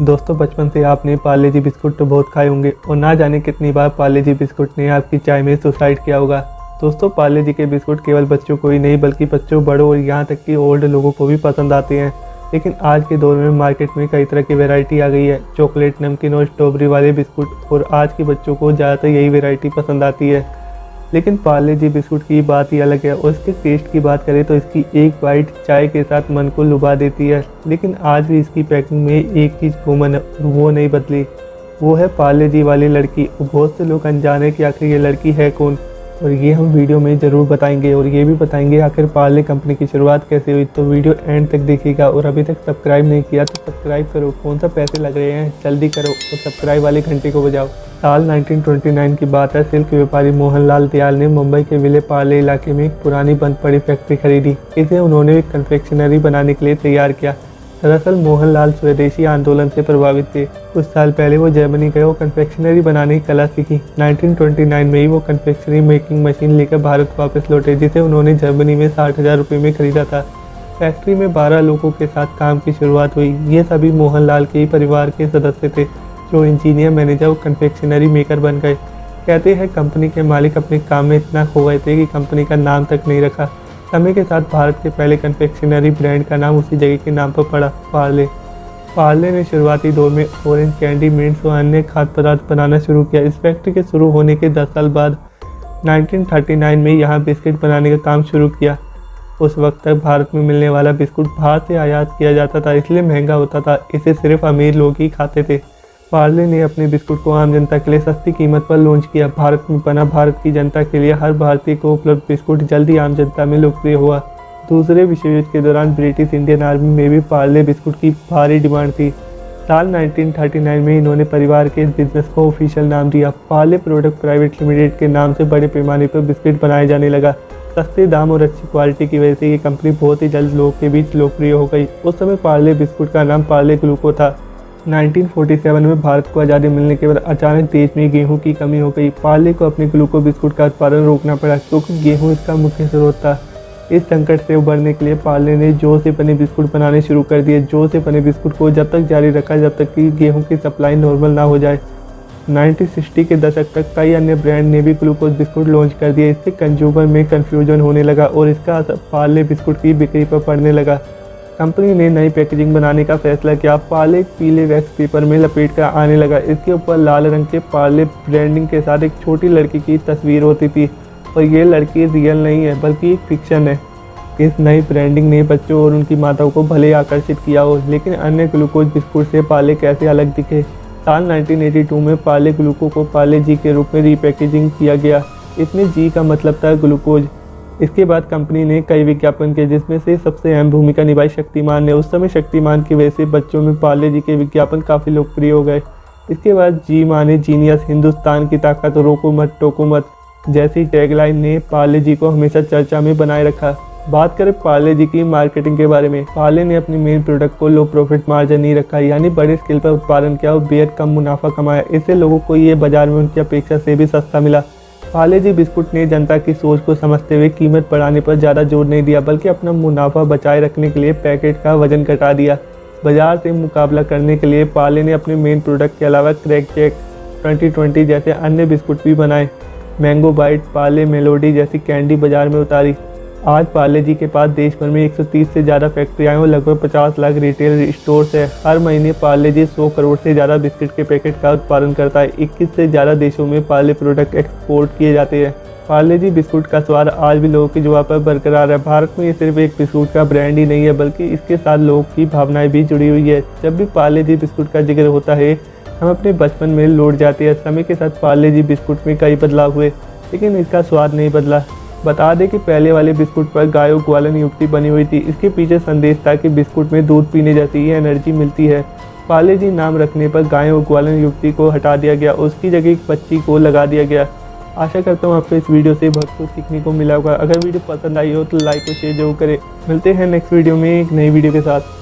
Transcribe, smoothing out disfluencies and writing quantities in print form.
दोस्तों बचपन से आपने पार्ले जी बिस्कुट तो बहुत खाए होंगे और ना जाने कितनी बार पार्ले जी बिस्कुट ने आपकी चाय में सुसाइड किया होगा। दोस्तों पार्ले जी के बिस्कुट केवल बच्चों को ही नहीं बल्कि बच्चों बड़ों और यहाँ तक कि ओल्ड लोगों को भी पसंद आते हैं। लेकिन आज के दौर में मार्केट में कई तरह की वैरायटी आ गई है, चॉकलेट, नमकीन और स्ट्रॉबेरी वाले बिस्कुट, और आज के बच्चों को ज़्यादातर यही वैरायटी पसंद आती है। लेकिन पार्ले जी बिस्कुट की बात ही अलग है और इसके टेस्ट की बात करें तो इसकी एक बाइट चाय के साथ मन को लुभा देती है। लेकिन आज भी इसकी पैकिंग में एक चीज़ कॉमन है और वो नहीं बदली, वो है पार्ले जी वाली लड़की। और बहुत से लोग अनजान है कि आखिर ये लड़की है कौन, और ये हम वीडियो में ज़रूर बताएंगे। और ये भी बताएंगे आखिर पार्ले कंपनी की शुरुआत कैसे हुई। तो वीडियो एंड तक देखिएगा और अभी तक सब्सक्राइब नहीं किया तो सब्सक्राइब करो, कौन सा पैसे लग रहे हैं, जल्दी करो और सब्सक्राइब वाले घंटे को बजाओ। साल 1929 की बात है। सिल्क व्यापारी मोहनलाल दयाल ने मुंबई के विले पार्ले इलाके में एक पुरानी बंद पड़ी फैक्ट्री खरीदी। इसे उन्होंने एक कन्फेक्शनरी बनाने के लिए तैयार किया। दरअसल मोहनलाल स्वदेशी आंदोलन से प्रभावित थे। कुछ साल पहले वो जर्मनी गए और कन्फेक्शनरी बनाने की कला सीखी। 1929 में ही वो कन्फेक्शनरी मेकिंग मशीन लेकर भारत वापस लौटे, जिसे उन्होंने जर्मनी में 60,000 रुपये में खरीदा था। फैक्ट्री में 12 लोगों के साथ काम की शुरुआत हुई। ये सभी मोहनलाल के ही परिवार के सदस्य थे, जो इंजीनियर, मैनेजर और कन्फेक्शनरी मेकर बन गए। कहते हैं कंपनी के मालिक अपने काम में इतना खो गए थे कि कंपनी का नाम तक नहीं रखा। समय के साथ भारत के पहले कन्फेक्शनरी ब्रांड का नाम उसी जगह के नाम पर पड़ा, पार्ले। पार्ले ने शुरुआती दौर में ऑरेंज कैंडी, मिंट्स और अन्य खाद्य पदार्थ बनाना शुरू किया। इस फैक्ट्री के शुरू होने के 10 साल बाद 1939 में यहाँ बिस्किट बनाने का काम शुरू किया। उस वक्त तक भारत में मिलने वाला बिस्कुट बाहर से आयात किया जाता था, इसलिए महंगा होता था। इसे सिर्फ अमीर लोग ही खाते थे। पार्ले ने अपने बिस्कुट को आम जनता के लिए सस्ती कीमत पर लॉन्च किया। भारत में बना भारत की जनता के लिए हर भारतीय को उपलब्ध बिस्कुट जल्दी आम जनता में लोकप्रिय हुआ। दूसरे विश्व युद्ध के दौरान ब्रिटिश इंडियन आर्मी में भी पार्ले बिस्कुट की भारी डिमांड थी। साल 1939 में इन्होंने परिवार के इस बिजनेस को ऑफिशियल नाम दिया। पार्ले प्रोडक्ट प्राइवेट लिमिटेड के नाम से बड़े पैमाने पर बिस्किट बनाए जाने लगा। सस्ते दाम और अच्छी क्वालिटी की वजह से ये कंपनी बहुत ही जल्द लोगों के बीच लोकप्रिय हो गई। उस समय पार्ले बिस्कुट का नाम पार्ले ग्लूको था। 1947 में भारत को आज़ादी मिलने के बाद अचानक देश में गेहूं की कमी हो गई। पार्ले को अपने ग्लूको बिस्कुट का उत्पादन रोकना पड़ा, क्योंकि गेहूं इसका मुख्य स्रोत था। इस संकट से उबरने के लिए पार्ले ने जौ से बने बिस्कुट बनाने शुरू कर दिए। जौ से बने बिस्कुट को जब तक जारी रखा जब तक कि गेहूं की सप्लाई नॉर्मल ना हो जाए। 1960 के दशक तक कई अन्य ब्रांड ने भी ग्लूकोज बिस्कुट लॉन्च कर दिए। इससे कंज्यूमर में कन्फ्यूजन होने लगा और इसका असर पार्ले बिस्कुट की बिक्री पर पड़ने लगा। कंपनी ने नई पैकेजिंग बनाने का फैसला किया। पार्ले पीले वैक्स पेपर में लपेट कर आने लगा। इसके ऊपर लाल रंग के पार्ले ब्रांडिंग के साथ एक छोटी लड़की की तस्वीर होती थी, और ये लड़की रियल नहीं है बल्कि एक फिक्शन है। इस नई ब्रांडिंग ने बच्चों और उनकी माताओं को भले आकर्षित किया हो, लेकिन अन्य ग्लूकोज बिस्कुट से पार्ले कैसे अलग दिखे। साल 1982 में पार्ले ग्लूको को पार्ले जी के रूप में रीपैकेजिंग किया गया। इसमें जी का मतलब था ग्लूकोज। इसके बाद कंपनी ने कई विज्ञापन किए, जिसमें से सबसे अहम भूमिका निभाई शक्तिमान ने। उस समय शक्तिमान की वजह से बच्चों में पार्ले जी के विज्ञापन काफ़ी लोकप्रिय हो गए। इसके बाद जी माने जीनियस, हिंदुस्तान की ताकत, रोको मत टोको मत जैसी टैगलाइन ने पार्ले जी को हमेशा चर्चा में बनाए रखा। बात करें पार्ले जी की मार्केटिंग के बारे में, पार्ले ने अपनी मेन प्रोडक्ट को लो प्रॉफिट मार्जिन नहीं रखा, यानी बड़े स्केल पर उत्पादन किया और बेहद कम मुनाफा कमाया। इससे लोगों को ये बाजार में उनकी अपेक्षा से भी सस्ता मिला। पार्ले जी बिस्कुट ने जनता की सोच को समझते हुए कीमत बढ़ाने पर ज़्यादा जोर नहीं दिया, बल्कि अपना मुनाफा बचाए रखने के लिए पैकेट का वजन घटा दिया। बाजार से मुकाबला करने के लिए पार्ले ने अपने मेन प्रोडक्ट के अलावा क्रैक जैक 2020 जैसे अन्य बिस्कुट भी बनाए। मैंगो बाइट, पार्ले मेलोडी जैसी कैंडी बाजार में उतारी। आज पार्ले जी के पास देश भर में 130 से ज़्यादा फैक्ट्रियाँ और लगभग 50 लाख रिटेल स्टोर्स है। हर महीने पार्ले जी 100 करोड़ से ज़्यादा बिस्किट के पैकेट का उत्पादन करता है। 21 से ज़्यादा देशों में पार्ले प्रोडक्ट एक्सपोर्ट किए जाते हैं। पार्ले जी बिस्कुट का स्वाद आज भी लोगों की जुबान पर बरकरार है। भारत में ये सिर्फ एक बिस्कुट का ब्रांड ही नहीं है, बल्कि इसके साथ लोगों की भावनाएं भी जुड़ी हुई है। जब भी पार्ले जी बिस्कुट का जिक्र होता है, हम अपने बचपन में लौट जाते हैं। समय के साथ पार्ले जी बिस्कुट में कई बदलाव हुए, लेकिन इसका स्वाद नहीं बदला। बता दें कि पहले वाले बिस्कुट पर गाय और ग्वालन युक्ति बनी हुई थी। इसके पीछे संदेश था कि बिस्कुट में दूध पीने जैसी ही एनर्जी मिलती है। पार्ले जी नाम रखने पर गाय और ग्वालन युक्ति को हटा दिया गया, उसकी जगह एक बच्ची को लगा दिया गया। आशा करता हूँ आपको इस वीडियो से बहुत कुछ सीखने को मिला होगा। अगर वीडियो पसंद आई हो तो लाइक और शेयर जरूर करें। मिलते हैं नेक्स्ट वीडियो में एक नई वीडियो के साथ।